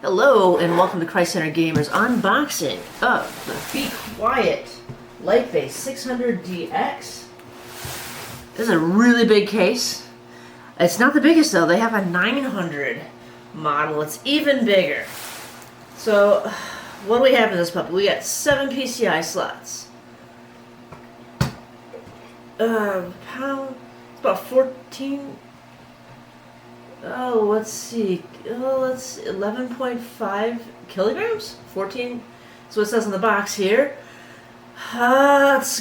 Hello and welcome to Christ Center Gamers unboxing of the Be Quiet Light Base 600DX. This is a really big case. It's not the biggest though. They have a 900 model. It's even bigger. So what do we have in this puppy? We got 7 PCI slots. Pound. It's about 14. Oh, let's see. Oh, let's 11.5 kilograms. 14. That's what it says on the box here. It's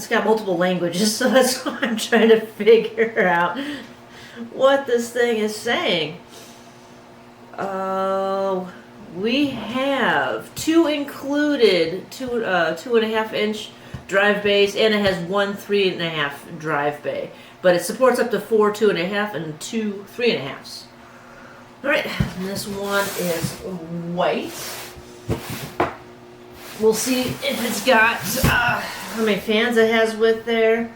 got multiple languages, so that's why I'm trying to figure out what this thing is saying. We have 2 included 2.5 inch drive bays, and it has 1 3.5 drive bay. But it supports up to 4 2.5 and 2 3.5s. Alright, this one is white. We'll see if it's got how many fans it has with there.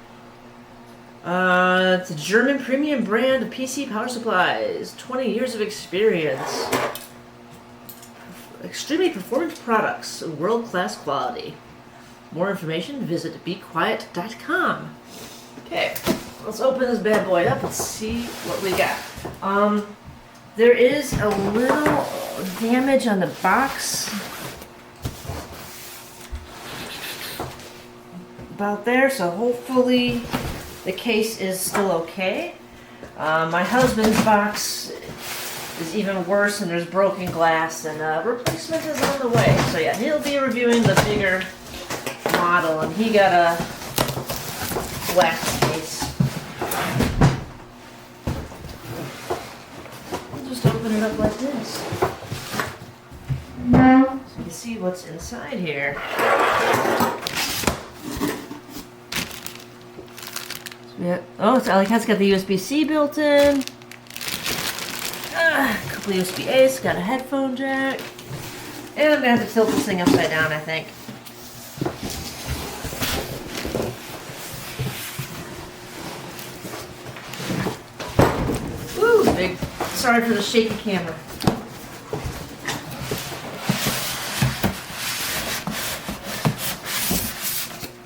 It's a German premium brand of PC power supplies. 20 years of experience. Extremely performance products. World-class quality. More information, visit bequiet.com. Okay. Let's open this bad boy up and see what we got. There is a little damage on the box. About there, so hopefully the case is still okay. My husband's box is even worse, and there's broken glass, and replacement is on the way. So yeah, he'll be reviewing the bigger model, and he got a wax case. Just open it up like this, so you can see what's inside here. Yeah. Oh, it's got the USB-C built in. A couple of USB-A's. Got a headphone jack. And I'm gonna have to tilt this thing upside down, I think. Ooh, big. Sorry for the shaky camera.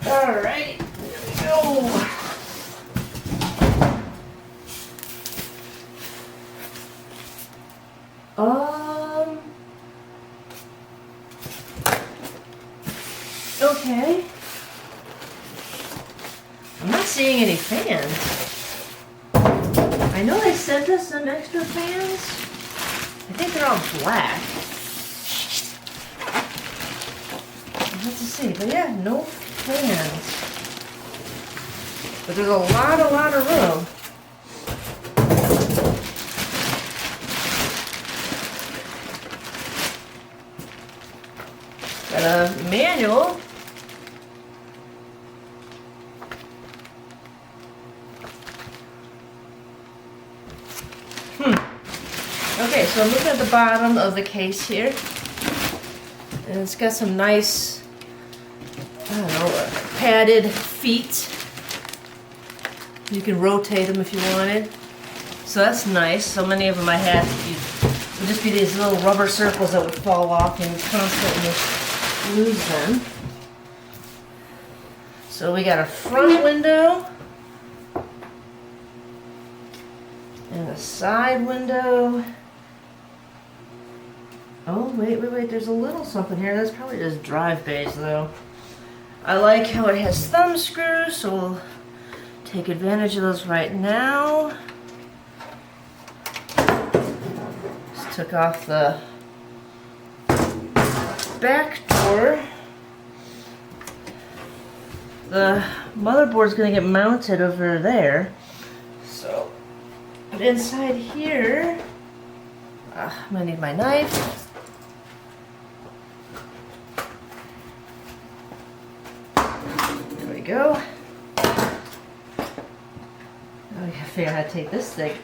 All right, there we go. Okay. I'm not seeing any fans. I know they sent us some extra fans. I think they're all black. I'll have to see. But yeah, no fans. But there's a lot of room. Got a manual. Okay, so I'm looking at the bottom of the case here, and it's got some nice, I don't know, padded feet. You can rotate them if you wanted. So that's nice. So many of them I had would just be these little rubber circles that would fall off and constantly lose them. So we got a front window and a side window. Oh, wait, there's a little something here. That's probably just drive bays, though. I like how it has thumb screws, so we'll take advantage of those right now. Just took off the back door. The motherboard's going to get mounted over there. So, but inside here, I'm going to need my knife. Go. I gotta figure out how to take this thing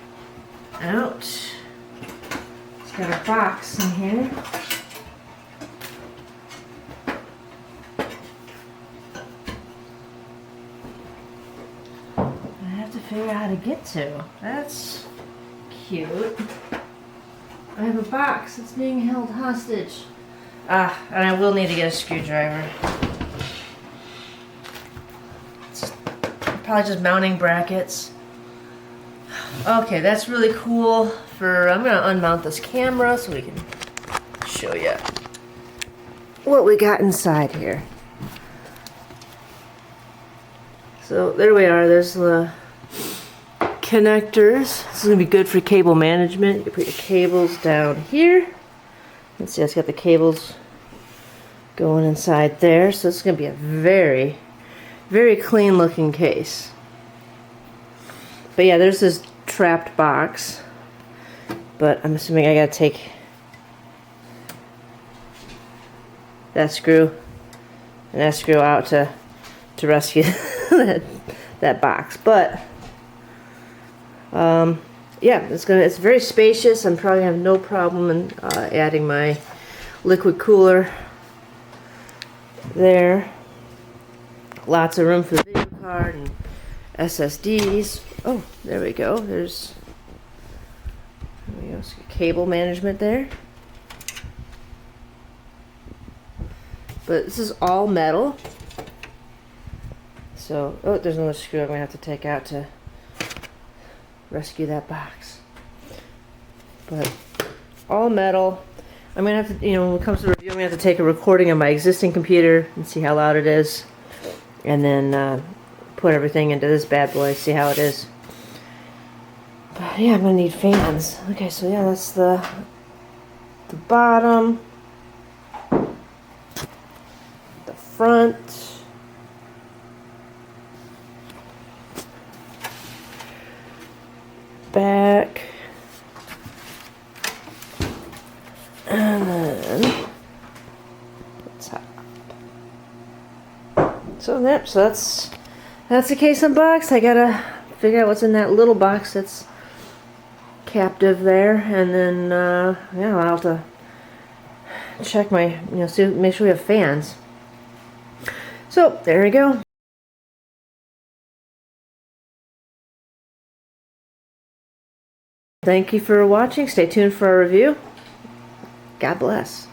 out. It's got a box in here. I have to figure out how to get to. That's cute. I have a box that's being held hostage. Ah, and I will need to get a screwdriver. It's probably just mounting brackets. Okay, that's really cool. I'm gonna unmount this camera so we can show you what we got inside here. So there we are. There's the connectors. This is gonna be good for cable management. You can put your cables down here. Let's see, it's got the cables going inside there. So it's gonna be a very, very clean looking case. But yeah, there's this trapped box. But I'm assuming I gotta take that screw and that screw out to rescue that box. But yeah, it's very spacious. I'm probably gonna have no problem in adding my liquid cooler there. Lots of room for the video card and SSDs. Oh, there we go. There we go. So cable management there. But this is all metal. So, oh, there's another screw I'm gonna have to take out to rescue that box. But all metal. I'm gonna have to, when it comes to review, I'm gonna have to take a recording of my existing computer and see how loud it is, and then put everything into this bad boy, see how it is. But yeah, I'm gonna need fans. Okay, so yeah, that's the bottom, the front. Back, and then the top. So that's the case unboxed. I gotta figure out what's in that little box that's captive there, and then yeah, I'll have to check my make sure we have fans. So there we go. Thank you for watching. Stay tuned for our review. God bless.